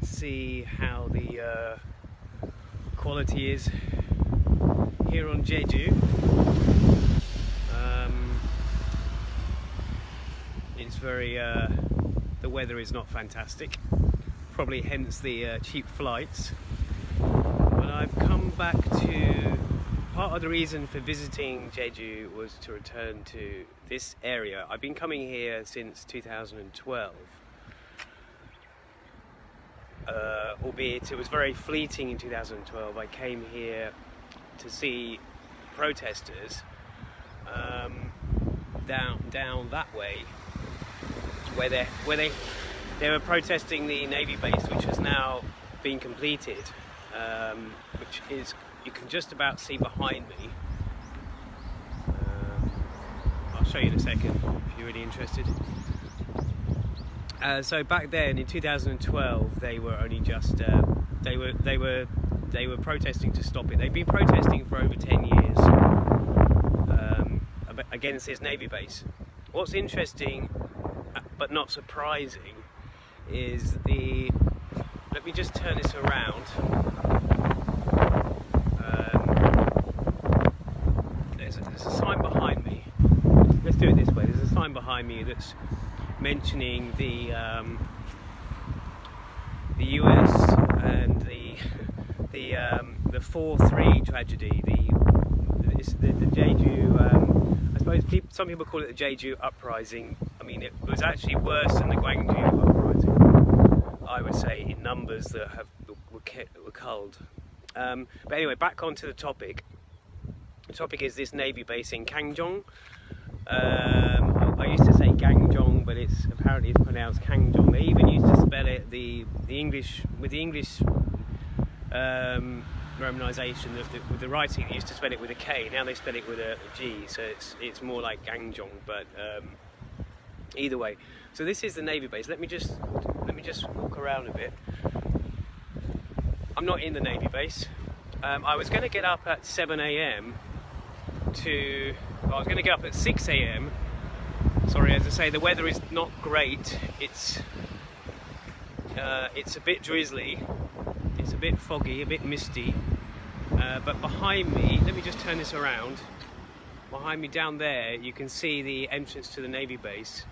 let's see how the quality is here on Jeju. It's very, the weather is not fantastic, probably hence the cheap flights. But I've come back to, part of the reason for visiting Jeju was to return to this area. I've been coming here since 2012. Albeit it was very fleeting in 2012. I came here to see protesters down that way, where they were protesting the Navy base, which has now been completed, which is, you can just about see behind me. I'll show you in a second if you're really interested. So back then in 2012, they were only just they were protesting to stop it. They've been protesting for over 10 years against this Navy base. What's interesting but not surprising is let me just turn this around. There's a sign behind me. Let's do it this way. There's a sign behind me that's mentioning the US and the 4/3 tragedy, the Jeju. I suppose some people call it the Jeju uprising. I mean, it was actually worse than the Gangjeong uprising, I would say, in numbers that were culled. But anyway, back onto the topic. The topic is this Navy base in Gangjeong. I used to say Gangjeong, but apparently it's pronounced Gangjeong. They even used to spell it the English romanization with the writing. They used to spell it with a K. Now they spell it with a G, so it's more like Gangjeong. But either way, so this is the Navy base. Let me just walk around a bit. I'm not in the Navy base. I was going to get up at 7 a.m. I was going to get up at 6 a.m. Sorry, as I say, the weather is not great. It's a bit drizzly, it's a bit foggy, a bit misty. But behind me, let me just turn this around. Behind me down there, you can see the entrance to the Navy base.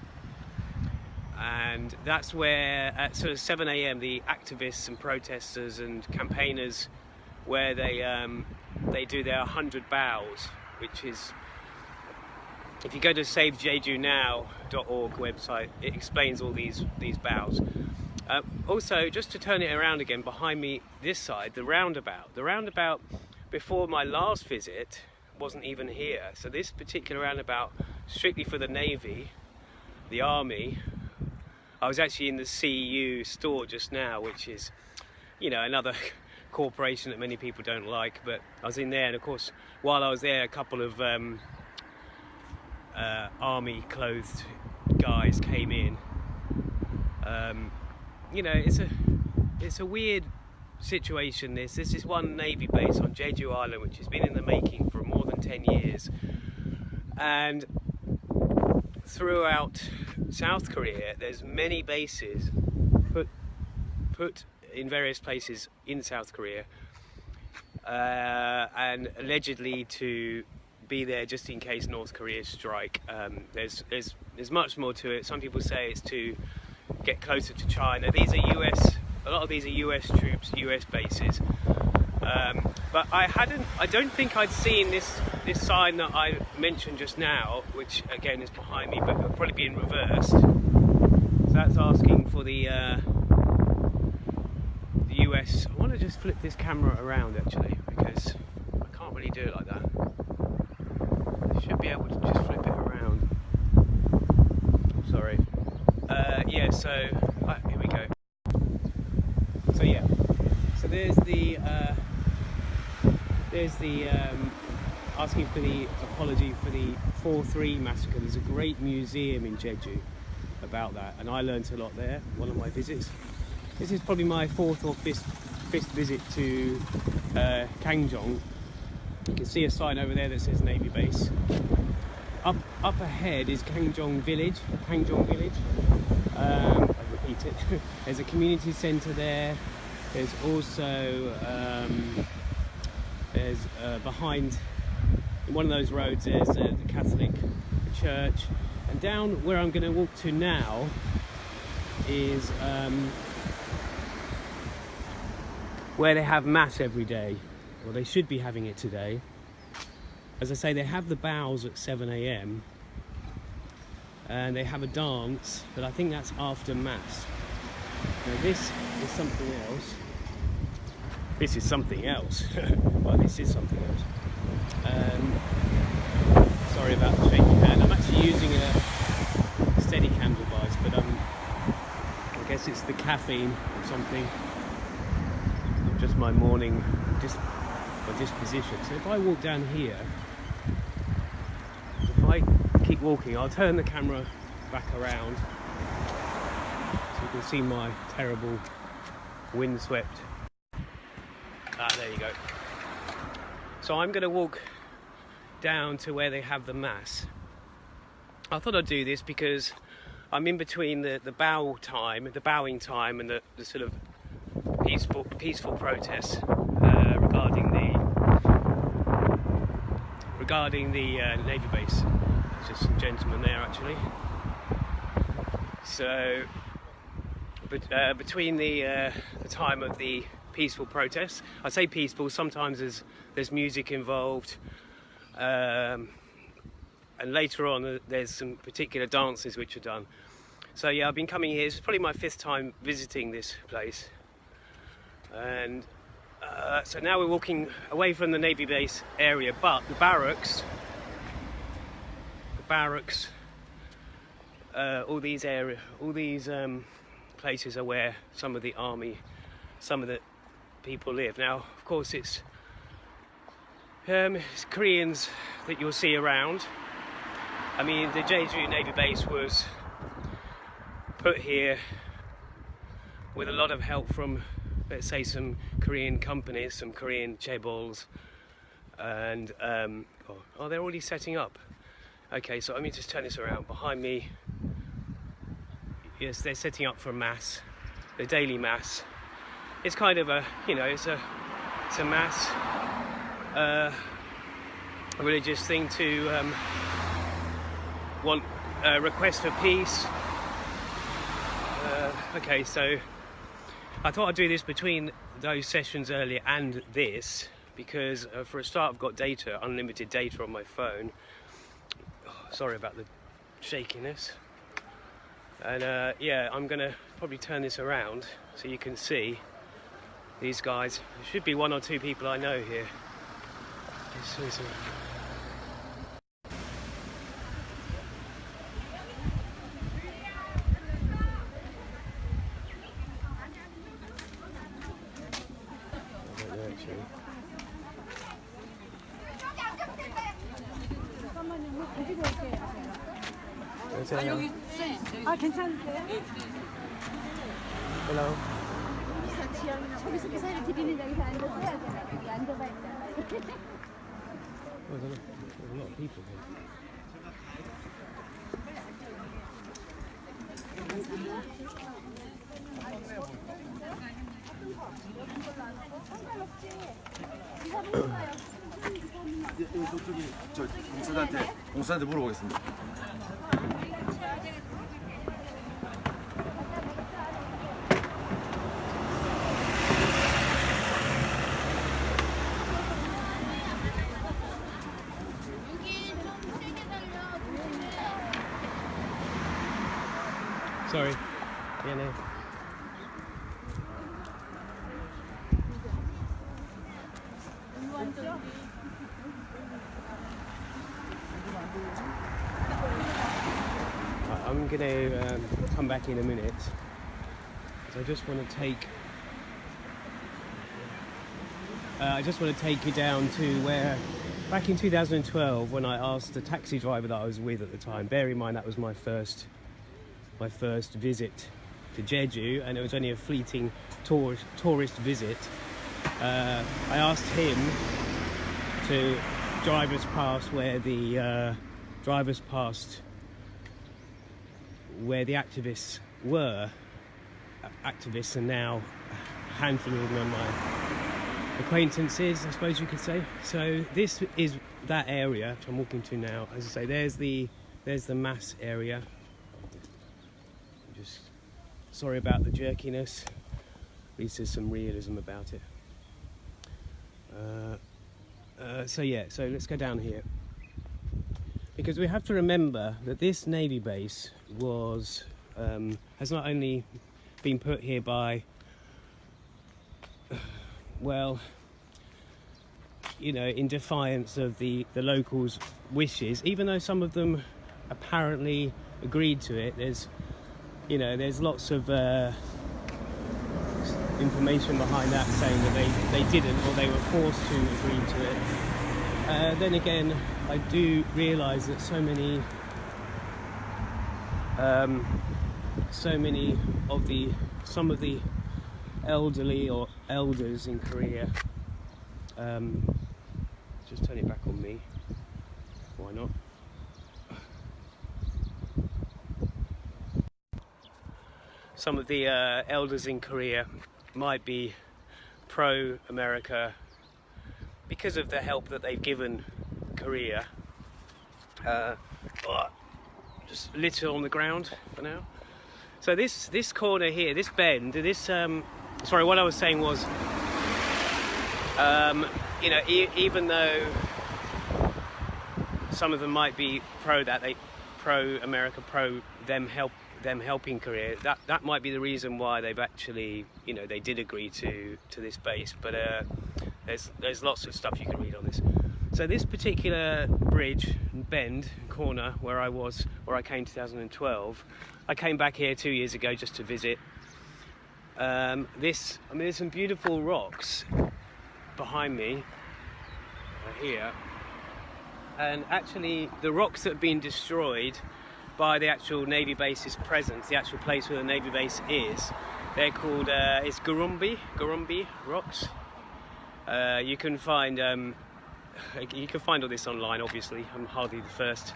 And that's where, at sort of 7 a.m, the activists and protesters and campaigners, where they do their 100 bows, which is, if you go to savejejunow.org website, it explains all these bows. Also, just to turn it around again, behind me this side, the roundabout before my last visit wasn't even here. So this particular roundabout, strictly for the Navy, the Army. I was actually in the CEU store just now, which is, you know, another corporation that many people don't like, but I was in there, and of course while I was there, a couple of army clothed guys came in. You know, it's a weird situation. This is one Navy base on Jeju Island, which has been in the making for more than 10 years, and throughout South Korea there's many bases put in various places in South Korea, and allegedly to be there just in case North Korea strike. There's much more to it. Some people say it's to get closer to China. These are a lot of these are US troops, US bases. But I don't think I'd seen this sign that I mentioned just now, which again is behind me, but it'll probably be in reversed. So that's asking for the US. I want to just flip this camera around actually, because I can't really do it like that. I should be able to just flip it around. Sorry. Yeah, so here we go. So yeah, so there's the asking for the apology for the 4/3 massacre. There's a great museum in Jeju about that, and I learnt a lot there. One of my visits. This is probably my fourth or fifth visit to Gangjeong. You can see a sign over there that says Navy base. Up ahead is Gangjeong Village. there's a community centre there. There's also behind one of those roads there's the Catholic church, and down where I'm going to walk to now is where they have mass every day, or they should be having it today. As I say, they have the bows at 7 AM and they have a dance, but I think that's after mass. Now this is something else. This is something else. Well, this is something else. Sorry about the shaky hand. I'm actually using a Steadicam device, but I guess it's the caffeine or something. Just my morning, my disposition. So if I walk down here, if I keep walking, I'll turn the camera back around so you can see my terrible windswept. There you go. So I'm going to walk down to where they have the mass. I thought I'd do this because I'm in between the bowing time and the sort of peaceful protests regarding the Navy base. There's just some gentlemen there actually. So, between the time of the peaceful protests, I say peaceful, sometimes there's music involved, and later on there's some particular dances which are done. So yeah, I've been coming here. It's probably my 5th time visiting this place, and so now we're walking away from the Navy base area, but the barracks, all these places are where some of the people live. Now, of course, it's Koreans that you'll see around. I mean, the Jeju Navy base was put here with a lot of help from, let's say, some Korean companies, some Korean chaebols, and they're already setting up. Okay, so let me just turn this around. Behind me, yes, they're setting up for mass, the daily mass. It's kind of a, it's a mass, a religious thing to request for peace. Okay, so I thought I'd do this between those sessions earlier and this, because for a start I've got data, unlimited data on my phone. Sorry about the shakiness. And yeah, I'm gonna probably turn this around so you can see these guys. There should be 1 or 2 people I know here. Let's see some. I don't know actually. Hello. 거기서 기사를 드리는 여기서 앉아서야 되나? 여기 앉아봐 있잖아. There's a lot of people here. 저쪽이 저 공사한테 물어보겠습니다. Sorry. Yeah, no. I'm going to come back in a minute. I just want to take you down to where, back in 2012, when I asked the taxi driver that I was with at the time, bear in mind that was my first visit to Jeju, and it was only a fleeting tourist visit. I asked him to drive us past where the where the activists were, activists are now a handful of them are my acquaintances, I suppose you could say. So this is that area which I'm walking to now. As I say, there's the mass area. Just sorry about the jerkiness. At least there's some realism about it. So let's go down here, because we have to remember that this Navy base was has not only been put here by, well, you know, in defiance of the locals' wishes, even though some of them apparently agreed to it. There's lots of information behind that saying that they didn't, or they were forced to agree to it. Then again, I do realise that some of the elderly or elders in Korea, just turn it back on me, why not? Some of the elders in Korea might be pro-America because of the help that they've given Korea. Just litter on the ground for now. So this corner here, this bend, sorry, what I was saying was, even though some of them might be pro-America, pro them helping Korea, that might be the reason why they've actually, they did agree to this base. But there's lots of stuff you can read on this. So this particular bridge, bend, corner where I came in 2012, I came back here 2 years ago just to visit. There's some beautiful rocks behind me here, and actually the rocks that have been destroyed by the actual Navy base's presence, the actual place where the Navy base is, they're called it's Gurumbi rocks. You can find all this online. Obviously, I'm hardly the first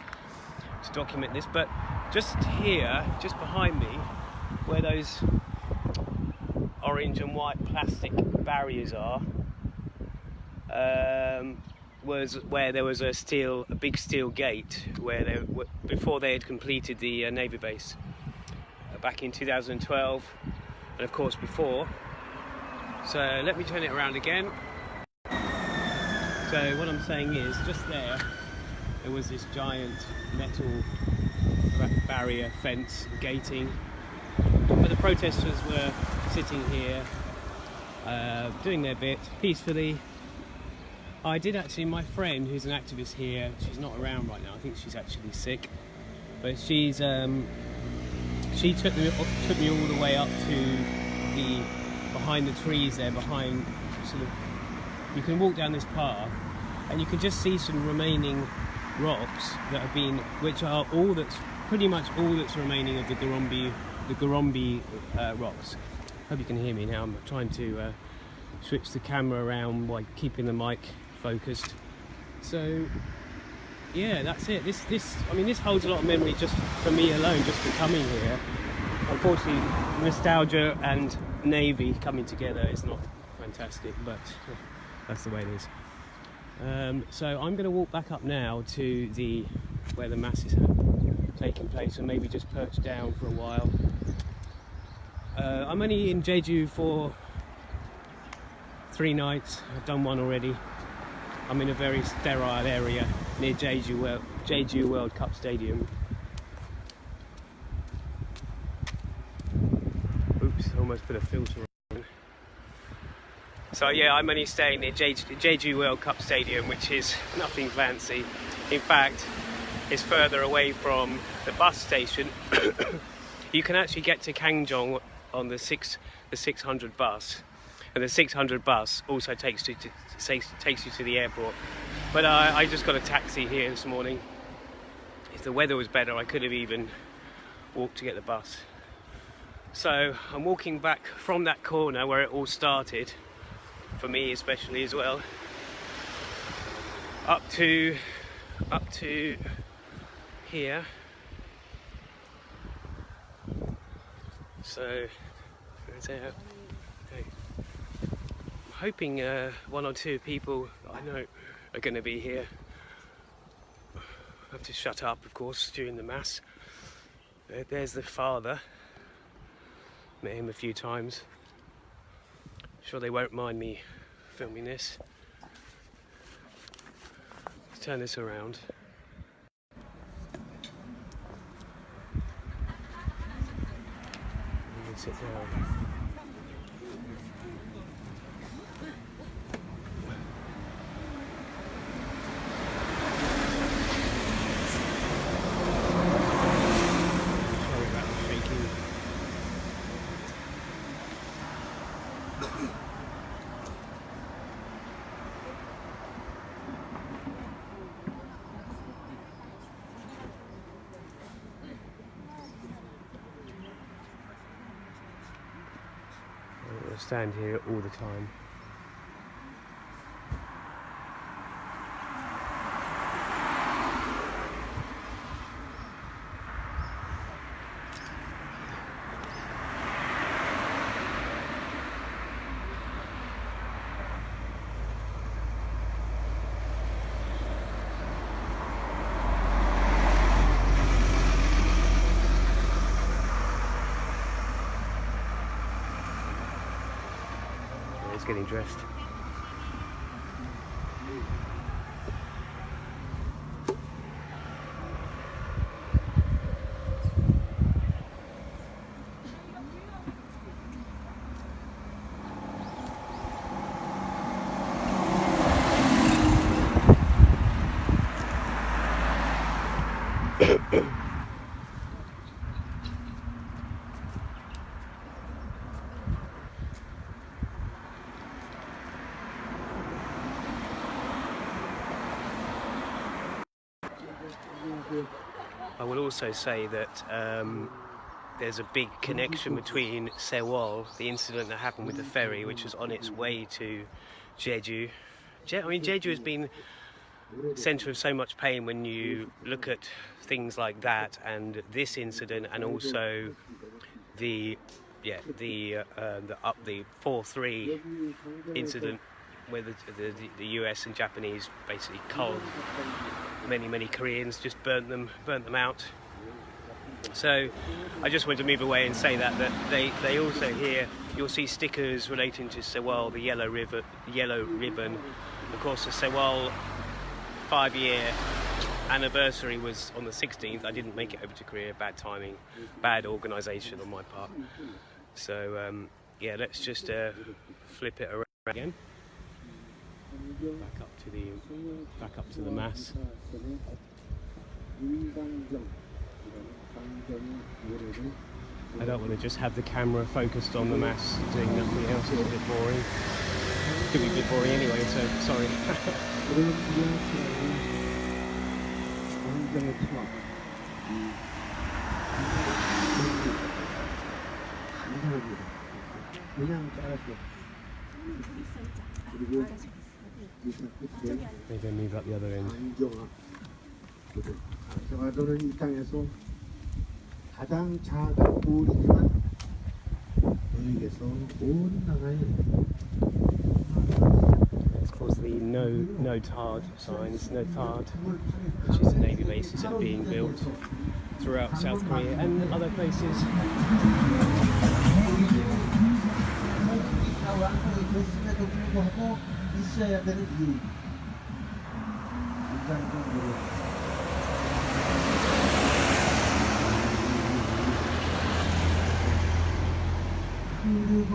to document this, but just here, just behind me, where those orange and white plastic barriers are, was where there was a big steel gate before they had completed the Navy base back in 2012, and of course before. So let me turn it around again. So what I'm saying is, just there was this giant metal barrier fence gating, but the protesters were sitting here doing their bit peacefully. I did actually, my friend who's an activist here, she's not around right now, I think she's actually sick, but she took me all the way up to behind the trees there, behind you can walk down this path and you can just see some remaining rocks that have been, which are pretty much all that's remaining of the Gurumbi rocks. Hope you can hear me now. I'm trying to switch the camera around while keeping the mic focused. So yeah, that's it. This holds a lot of memory just for me alone, just for coming here. Unfortunately, nostalgia and Navy coming together is not fantastic, but that's the way it is. So I'm going to walk back up now to where the mass is taking place, and maybe just perch down for a while. I'm only in Jeju for 3 nights. I've done one already. I'm in a very sterile area near Jeju World Cup Stadium. Oops, almost put a filter on. So yeah, I'm only staying near Jeju World Cup Stadium, which is nothing fancy. In fact, it's further away from the bus station. You can actually get to Gangjeong on the 600 bus. And the 600 bus also takes you to the airport. But I just got a taxi here this morning. If the weather was better, I could have even walked to get the bus. So I'm walking back from that corner where it all started, for me especially as well, up to here. So So, okay. I'm hoping one or two people I know are going to be here. I have to shut up, of course, during the mass. There's the father. Met him a few times. Sure they won't mind me filming this. Let's turn this around. And sit down. Sorry about the shaking. I stand here all the time. It's getting dressed. I will also say that there's a big connection between Sewol, the incident that happened with the ferry, which was on its way to Jeju. Jeju has been the centre of so much pain when you look at things like that, and this incident, and also the 4-3 incident where the US and Japanese basically culled many Koreans, just burnt them out. So I just want to move away and say that they also here, you'll see stickers relating to Sewol, the yellow ribbon. Of course, the Sewol 5-year anniversary was on the 16th. I didn't make it over to Korea. Bad timing, bad organisation on my part. So yeah, let's just flip it around again. Back up to the mass. I don't want to just have the camera focused on the mass doing nothing else. It's a bit boring. Could be a bit boring anyway, so sorry. Maybe move up the other end. 정화도는 이 땅에서 가장 작은 우리지만 너에게서 온 나라에 Of course, the no tard signs, no tard, which is the Navy bases that are being built throughout South Korea and other places. 있어야 되는 이유. 그리고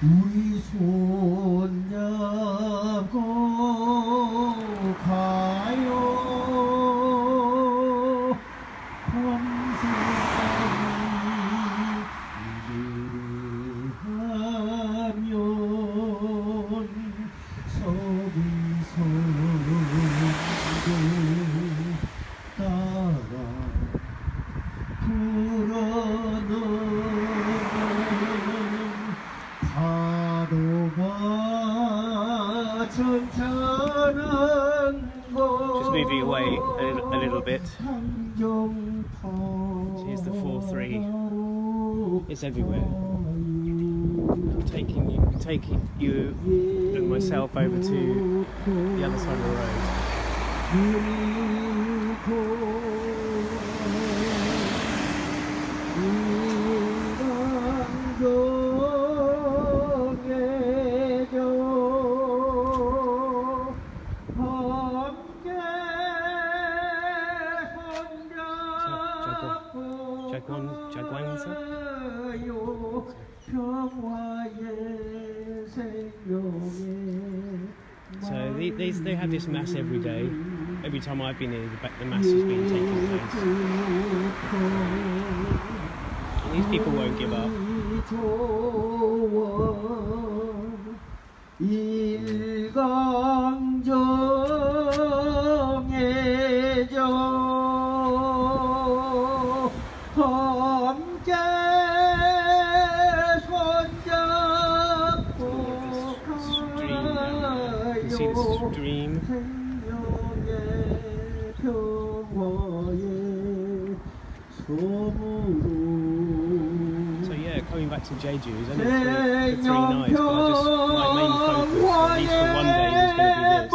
우리 손잡고 가요 밤새까지 하면 서비서 move you away a little bit. Here's the 4-3. It's everywhere. I'm taking you and myself over to the other side of the road. So they have this mass every day. Every time I've been here, the mass has been taking place. And these people won't give up. See the stream. So yeah, coming back to Jeju is only for 3 nights, but my main focus, at least for one day, was going to be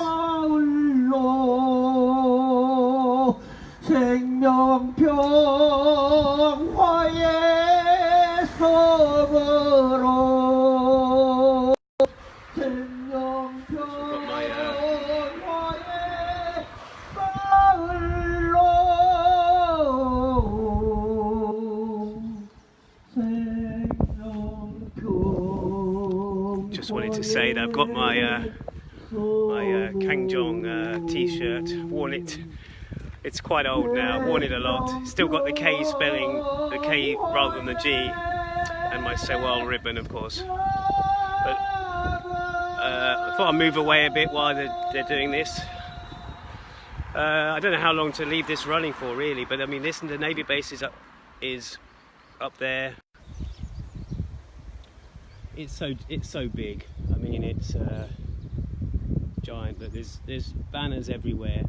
Just wanted to say that I've got my Gangjeong t-shirt, worn it. It's quite old now, worn it a lot. Still got the K spelling, the K rather than the G, and my Sewell ribbon, of course. But I thought I'd move away a bit while they're doing this. I don't know how long to leave this running for, really, but I mean, the Navy base is up there. It's so big. I mean, it's giant. But there's banners everywhere.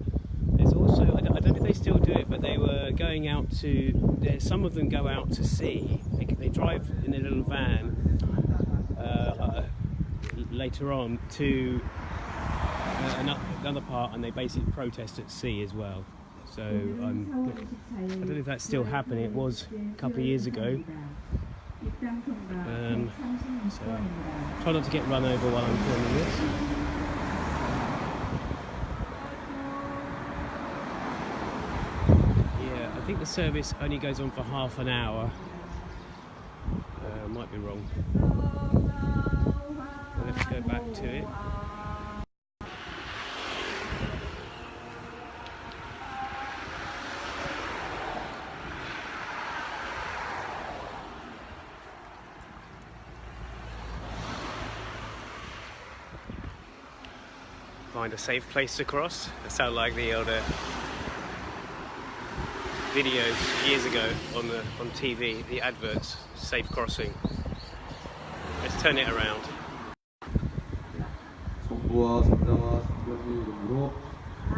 There's also, I don't know if they still do it, but they were going out to. Some of them go out to sea. They drive in a little van later on to another part, and they basically protest at sea as well. So I don't know if that's still happening. It was a couple of years ago. So try not to get run over while I'm filming this. Yeah, I think the service only goes on for half an hour. Might be wrong. Let's go back to it. Find a safe place to cross. That sound like the older videos years ago on TV, the adverts, safe crossing. Let's turn it around.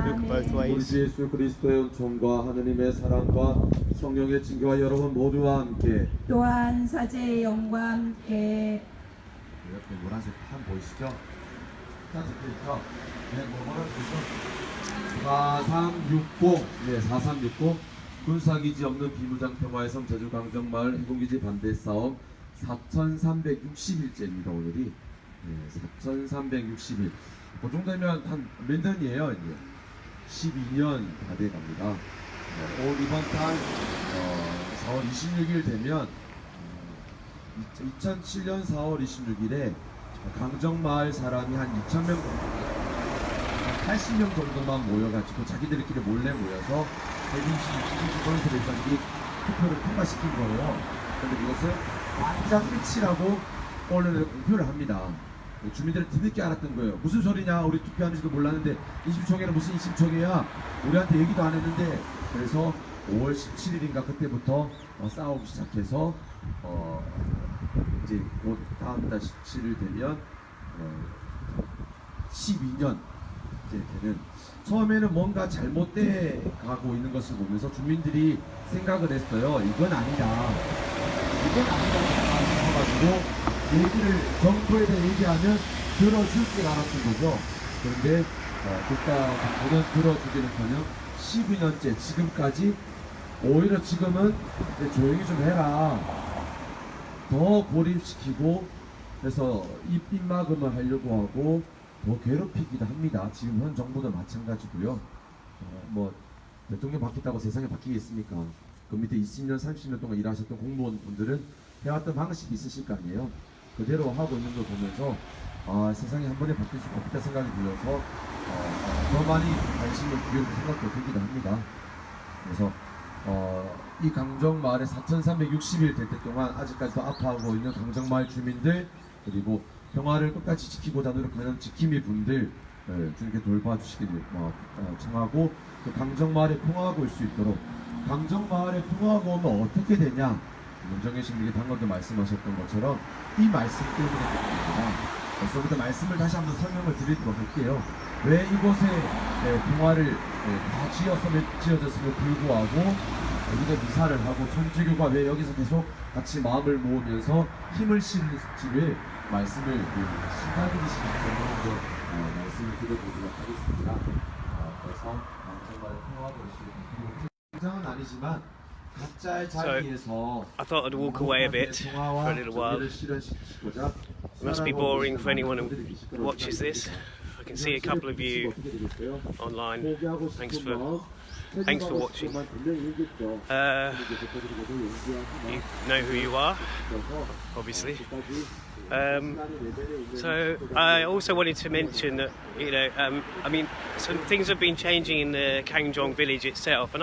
Look both ways. 예수 그리스도의 은총과 하느님의 사랑과 성령의 징계와 여러분 모두와 함께. 또한 사제의 영광과 함께. 옆에 노란색 판 보이시죠? 적혀있죠? 네, 뭐라고 보시죠? 4360, 네, 4360 군사기지 없는 비무장 평화의 섬 제주 강정마을 해군기지 반대 싸움 4360일째입니다. 오늘이. 네, 4360일. 그 정도 되면 한 몇 년이에요? 이제 12년 다 돼 갑니다. 올 이번 달 4월 26일 되면 2007년 4월 26일에 강정마을 사람이 한 2,000명, 80명 정도만 모여가지고 자기들끼리 몰래 모여서 대빈시 건설회장이 투표를 통과시킨 거예요. 그런데 이것을 완전 끝이라고 언론에 공표를 합니다. 주민들은 뒤늦게 알았던 거예요. 무슨 소리냐, 우리 투표하는지도 몰랐는데 20총회는 무슨 20총회야, 우리한테 얘기도 안 했는데. 그래서 5월 17일인가 그때부터 싸우기 시작해서 이제 곧 다음 달 17일 되면 12년 때는 처음에는 뭔가 잘못돼 가고 있는 것을 보면서 주민들이 생각을 했어요. 이건 아니다. 이건 아니다 싶어가지고 얘기를 정부에 대해 얘기하면 들어줄 줄 알았던 거죠. 그런데 국가는 들어주기는커녕 12년째 지금까지 오히려 지금은 조용히 좀 해라. 더 고립시키고 해서 입막음을 하려고 하고 더 괴롭히기도 합니다. 지금 현 정부도 마찬가지고요. 뭐 대통령 바뀌었다고 세상이 바뀌겠습니까? 그 밑에 20년, 30년 동안 일하셨던 공무원분들은 해왔던 방식이 있으실 거 아니에요. 그대로 하고 있는 걸 보면서 세상이 한 번에 바뀔 수가 없다 생각이 들어서 더 많이 관심을 기울일 생각도 들기도 합니다. 그래서 이 강정마을에 4,360일 될 때 동안 아직까지도 아파하고 있는 강정마을 주민들 그리고 평화를 끝까지 지키고자 노력하는 지킴이 분들 주님께 돌봐주시길 청하고 그 강정마을에 평화가 올 수 있도록 강정마을에 평화가 오면 어떻게 되냐 문정혜 신님께 방금도 말씀하셨던 것처럼 이 말씀 때문에 됩니다. 벌써부터 말씀을 다시 한번 설명을 드리도록 할게요. 왜 이곳에 평화를 다 지어졌음에도 불구하고 여기서 미사를 하고 천주교가 왜 여기서 계속 같이 마음을 모으면서 힘을 실을지를 말씀을 시간이시기 때문에 말씀을 드려보도록 하겠습니다. 그래서 정말 평화가 있으시고 굉장은 아니지만 각자의 자리에서 I thought I'd walk away a bit for a little while. It must be boring for anyone who watches this. I can see a couple of you online. Thanks for watching. You know who you are, obviously. So I also wanted to mention that I mean some things have been changing in the Gangjeong Village itself. And